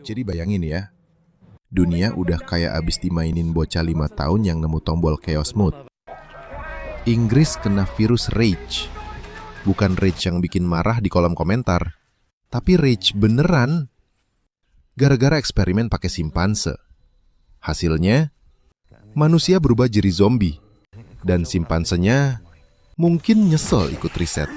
Jadi bayangin ya, dunia udah kayak abis dimainin bocah 5 tahun yang nemu tombol chaos mode. Inggris kena virus rage. Bukan rage yang bikin marah di kolom komentar, tapi rage beneran. Gara-gara eksperimen pakai simpanse. Hasilnya, manusia berubah jadi zombie. Dan simpansenya mungkin nyesel ikut riset.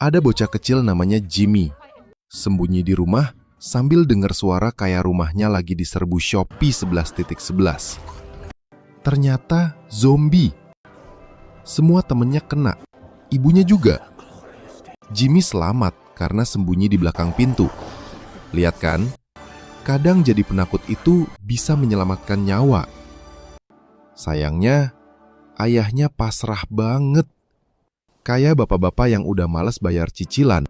Ada bocah kecil namanya Jimmy, sembunyi di rumah sambil dengar suara kayak rumahnya lagi diserbu Shopee 11.11. Ternyata zombie. Semua temennya kena, ibunya juga. Jimmy selamat karena sembunyi di belakang pintu. Lihat kan, kadang jadi penakut itu bisa menyelamatkan nyawa. Sayangnya, ayahnya pasrah banget. Kayak bapak-bapak yang udah malas bayar cicilan.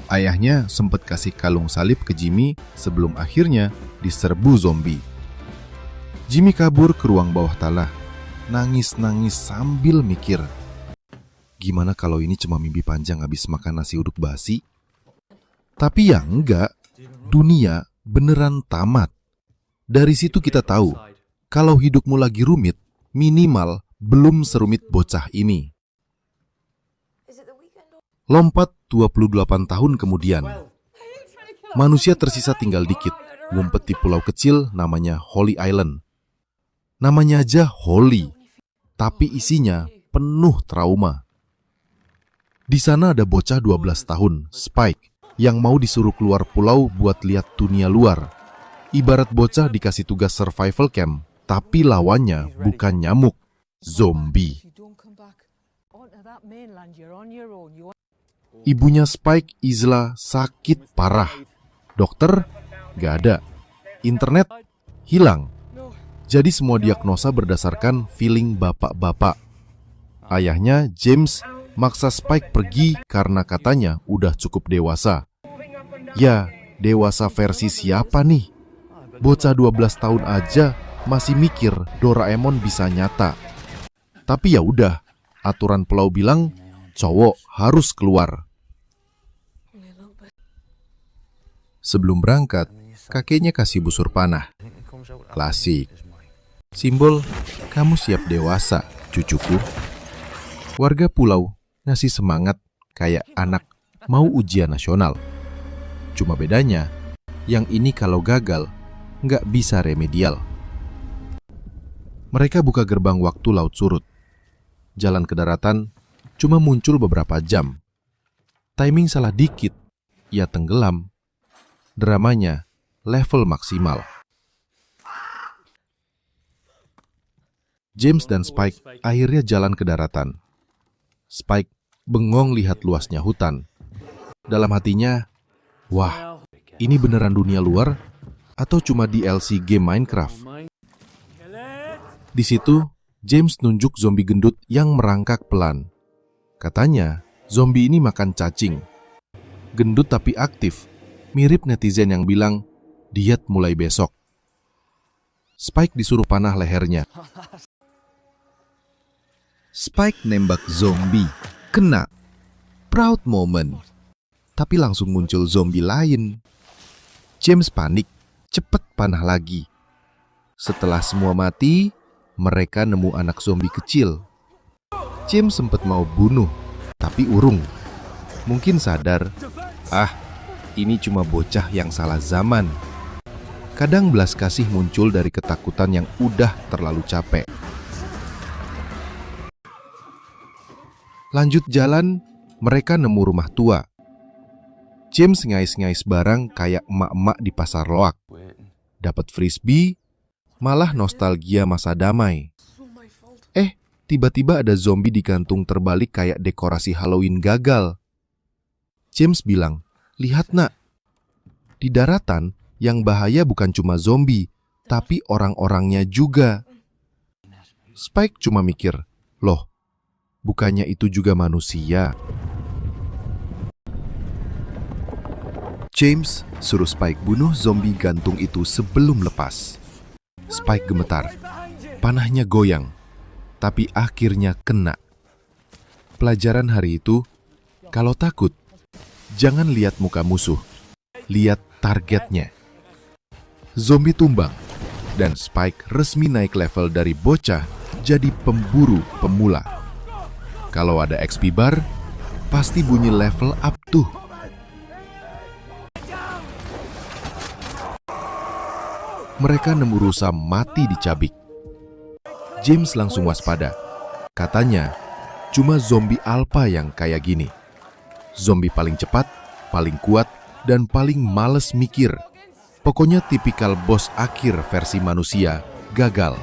Ayahnya sempat kasih kalung salib ke Jimmy sebelum akhirnya diserbu zombie. Jimmy kabur ke ruang bawah tanah, nangis-nangis sambil mikir, gimana kalau ini cuma mimpi panjang habis makan nasi uduk basi? Tapi ya enggak, dunia beneran tamat. Dari situ kita tahu, kalau hidupmu lagi rumit, minimal belum serumit bocah ini. Lompat 28 tahun kemudian. Manusia tersisa tinggal dikit, ngumpet di pulau kecil namanya Holy Island. Namanya aja Holy, tapi isinya penuh trauma. Di sana ada bocah 12 tahun, Spike, yang mau disuruh keluar pulau buat lihat dunia luar. Ibarat bocah dikasih tugas survival camp, tapi lawannya bukan nyamuk, zombie. Ibunya Spike, Isla, sakit parah. Dokter gak ada. Internet hilang. Jadi semua diagnosa berdasarkan feeling bapak-bapak. Ayahnya, James, maksa Spike pergi karena katanya udah cukup dewasa. Ya, dewasa versi siapa nih? Bocah 12 tahun aja masih mikir Doraemon bisa nyata. Tapi ya udah, aturan pulau bilang cowok harus keluar. Sebelum berangkat, kakeknya kasih busur panah. Klasik. Simbol, kamu siap dewasa, cucuku. Warga pulau ngasih semangat kayak anak mau ujian nasional. Cuma bedanya, yang ini kalau gagal, nggak bisa remedial. Mereka buka gerbang waktu laut surut. Jalan ke daratan cuma muncul beberapa jam. Timing salah dikit, ia tenggelam. Dramanya level maksimal. James dan Spike akhirnya jalan ke daratan. Spike bengong lihat luasnya hutan. Dalam hatinya, wah, ini beneran dunia luar atau cuma DLC game Minecraft? Di situ, James nunjuk zombie gendut yang merangkak pelan. Katanya, zombie ini makan cacing. Gendut tapi aktif, mirip netizen yang bilang, diet mulai besok. Spike disuruh panah lehernya. Spike nembak zombie, kena. Proud moment. Tapi langsung muncul zombie lain. James panik, cepet panah lagi. Setelah semua mati, mereka nemu anak zombie kecil. James sempat mau bunuh, tapi urung. Mungkin sadar, ini cuma bocah yang salah zaman. Kadang belas kasih muncul dari ketakutan yang udah terlalu capek. Lanjut jalan, mereka nemu rumah tua. James ngais-ngais barang kayak emak-emak di pasar loak. Dapat frisbee, malah nostalgia masa damai. Tiba-tiba ada zombie digantung terbalik kayak dekorasi Halloween gagal. James bilang, lihat nak, di daratan yang bahaya bukan cuma zombie, tapi orang-orangnya juga. Spike cuma mikir, loh, bukannya itu juga manusia? James suruh Spike bunuh zombie gantung itu sebelum lepas. Spike gemetar, panahnya goyang, tapi akhirnya kena. Pelajaran hari itu, kalau takut, jangan lihat muka musuh, lihat targetnya. Zombie tumbang, dan Spike resmi naik level dari bocah jadi pemburu pemula. Kalau ada XP bar, pasti bunyi level up tuh. Mereka nemu rusa mati dicabik. James langsung waspada. Katanya, cuma zombie alpha yang kayak gini. Zombie paling cepat, paling kuat, dan paling males mikir. Pokoknya tipikal bos akhir versi manusia gagal.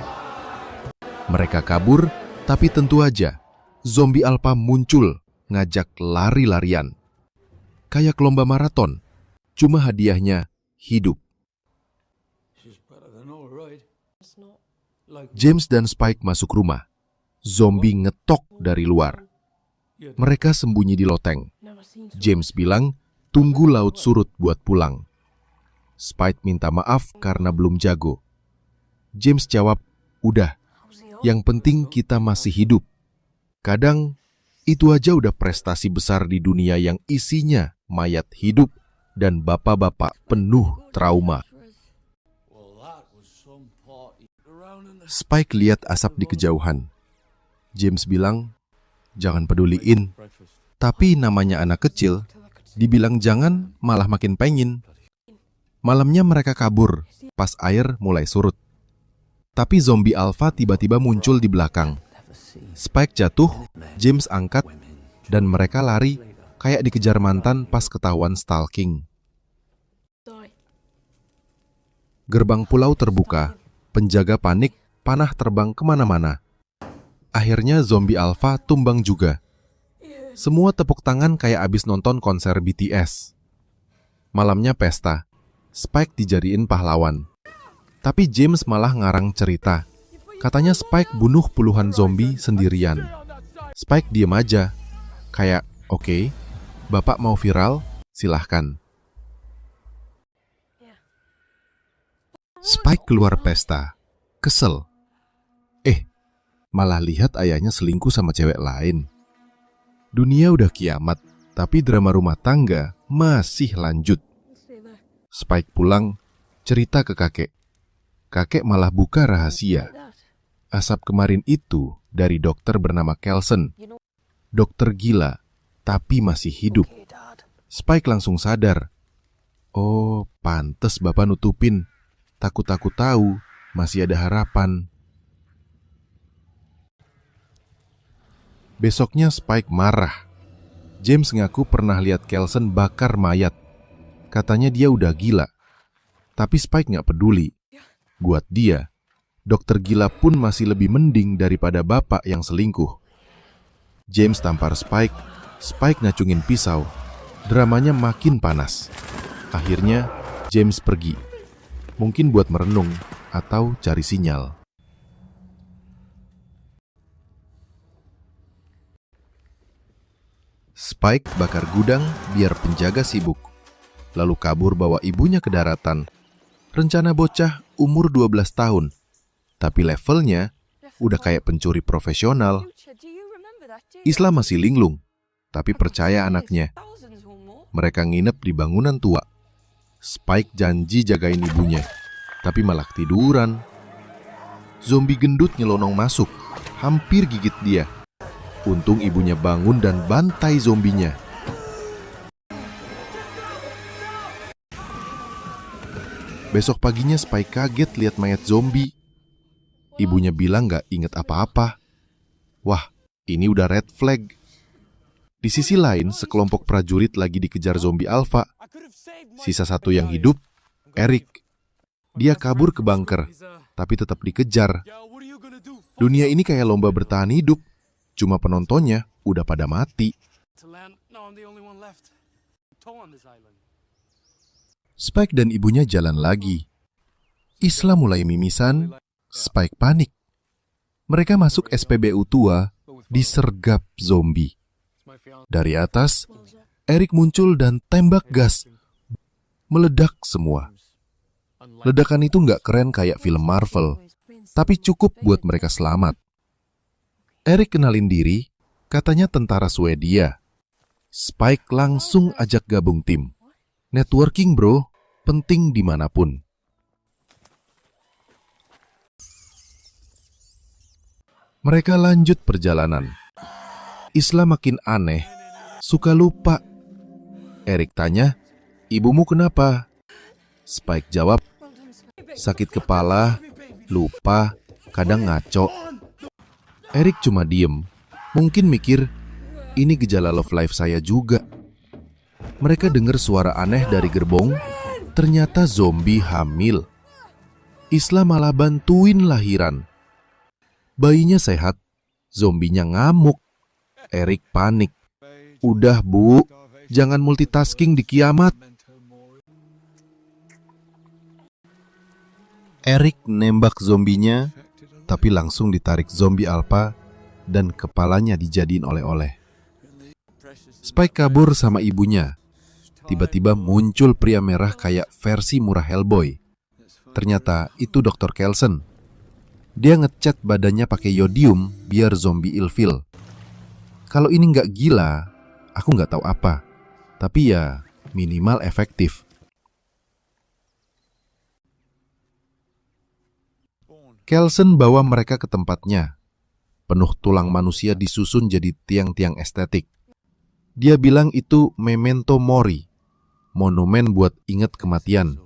Mereka kabur, tapi tentu aja zombie alpha muncul ngajak lari-larian. Kayak lomba maraton, cuma hadiahnya hidup. James dan Spike masuk rumah. Zombie ngetok dari luar. Mereka sembunyi di loteng. James bilang, tunggu laut surut buat pulang. Spike minta maaf karena belum jago. James jawab, udah, yang penting kita masih hidup. Kadang, itu aja udah prestasi besar di dunia yang isinya mayat hidup dan bapak-bapak penuh trauma. Spike lihat asap di kejauhan. James bilang, jangan peduliin. Tapi namanya anak kecil, dibilang jangan malah makin pengen. Malamnya mereka kabur pas air mulai surut. Tapi zombie alpha tiba-tiba muncul di belakang. Spike jatuh, James angkat, dan mereka lari kayak dikejar mantan pas ketahuan stalking. Gerbang pulau terbuka, penjaga panik, panah terbang kemana-mana. Akhirnya zombie alpha tumbang juga. Semua tepuk tangan kayak abis nonton konser BTS. Malamnya pesta. Spike dijadiin pahlawan. Tapi James malah ngarang cerita. Katanya Spike bunuh puluhan zombie sendirian. Spike diem aja. Kayak, oke, Bapak mau viral? Silahkan. Spike keluar pesta. Kesel. Malah lihat ayahnya selingkuh sama cewek lain. Dunia udah kiamat, tapi drama rumah tangga masih lanjut. Spike pulang, cerita ke kakek. Kakek malah buka rahasia. Asap kemarin itu dari dokter bernama Kelson. Dokter gila, tapi masih hidup. Spike langsung sadar. Oh, pantes Bapak nutupin. Takut aku tahu, masih ada harapan. Besoknya Spike marah. James ngaku pernah lihat Kelson bakar mayat. Katanya dia udah gila. Tapi Spike nggak peduli. Buat dia, dokter gila pun masih lebih mending daripada bapak yang selingkuh. James tampar Spike. Spike ngacungin pisau. Dramanya makin panas. Akhirnya, James pergi. Mungkin buat merenung atau cari sinyal. Spike bakar gudang biar penjaga sibuk, lalu kabur bawa ibunya ke daratan. Rencana bocah umur 12 tahun, tapi levelnya udah kayak pencuri profesional. Islam masih linglung, tapi percaya anaknya. Mereka nginep di bangunan tua. Spike janji jagain ibunya, tapi malah tiduran. Zombie gendut nyelonong masuk, hampir gigit dia. Untung ibunya bangun dan bantai zombinya. Besok paginya Spike kaget lihat mayat zombie. Ibunya bilang gak inget apa-apa. Wah, ini udah red flag. Di sisi lain, sekelompok prajurit lagi dikejar zombie alpha. Sisa satu yang hidup, Eric. Dia kabur ke bunker, tapi tetap dikejar. Dunia ini kayak lomba bertahan hidup. Cuma penontonnya udah pada mati. Spike dan ibunya jalan lagi. Isla mulai mimisan, Spike panik. Mereka masuk SPBU tua, disergap zombie. Dari atas, Eric muncul dan tembak gas. Meledak semua. Ledakan itu nggak keren kayak film Marvel, tapi cukup buat mereka selamat. Eric kenalin diri, katanya tentara Swedia. Spike langsung ajak gabung tim. Networking bro, penting dimanapun. Mereka lanjut perjalanan. Isla makin aneh, suka lupa. Eric tanya, ibumu kenapa? Spike jawab, sakit kepala, lupa, kadang ngaco. Eric cuma diem, mungkin mikir, ini gejala love life saya juga. Mereka dengar suara aneh dari gerbong, ternyata zombie hamil. Isla malah bantuin lahiran. Bayinya sehat, zombinya ngamuk. Eric panik. Udah bu, jangan multitasking di kiamat. Eric nembak zombinya, tapi langsung ditarik zombie alpha dan kepalanya dijadiin oleh-oleh. Spike kabur sama ibunya. Tiba-tiba muncul pria merah kayak versi murah Hellboy. Ternyata itu Dr. Kelsen. Dia ngecat badannya pakai yodium biar zombie ilfil. Kalau ini nggak gila, aku nggak tahu apa. Tapi ya minimal efektif. Kelsen bawa mereka ke tempatnya. Penuh tulang manusia disusun jadi tiang-tiang estetik. Dia bilang itu memento mori, monumen buat ingat kematian.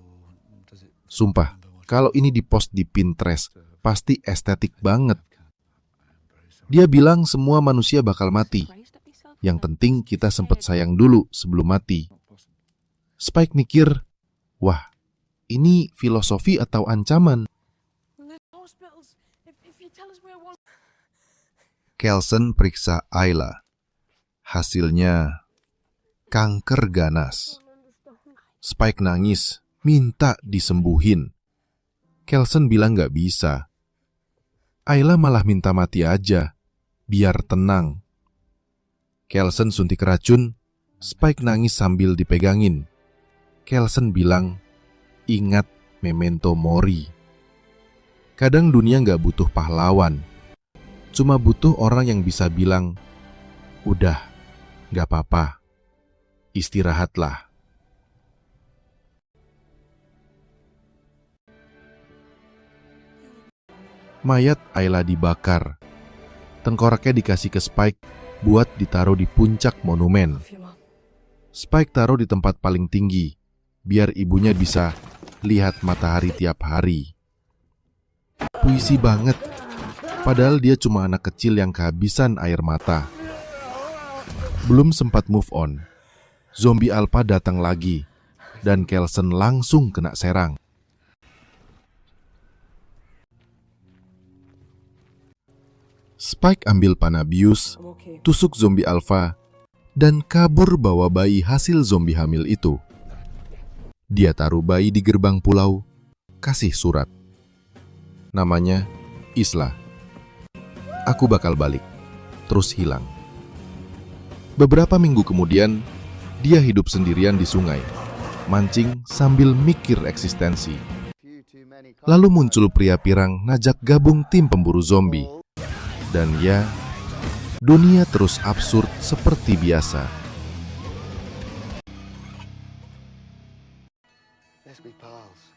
Sumpah, kalau ini dipost di Pinterest, pasti estetik banget. Dia bilang semua manusia bakal mati. Yang penting kita sempat sayang dulu sebelum mati. Spike mikir, wah, ini filosofi atau ancaman? Kelsen periksa Ayla. Hasilnya kanker ganas. Spike nangis, minta disembuhin. Kelsen bilang gak bisa. Ayla malah minta mati aja, biar tenang. Kelsen suntik racun, Spike nangis sambil dipegangin. Kelsen bilang, ingat memento mori. Kadang dunia gak butuh pahlawan, cuma butuh orang yang bisa bilang, udah, gak apa-apa, istirahatlah. Mayat Ayla dibakar. Tengkoraknya dikasih ke Spike buat ditaruh di puncak monumen. Spike taruh di tempat paling tinggi, biar ibunya bisa lihat matahari tiap hari. Puisi banget, padahal dia cuma anak kecil yang kehabisan air mata. Belum sempat move on, zombie alpha datang lagi, dan Kelsen langsung kena serang. Spike ambil panah bius, tusuk zombie alpha, dan kabur bawa bayi hasil zombie hamil itu. Dia taruh bayi di gerbang pulau, kasih surat. Namanya Isla. Aku bakal balik, terus hilang. Beberapa minggu kemudian, dia hidup sendirian di sungai, mancing sambil mikir eksistensi. Lalu muncul pria pirang ngajak gabung tim pemburu zombie. Dan ya, dunia terus absurd seperti biasa. Let's be pals.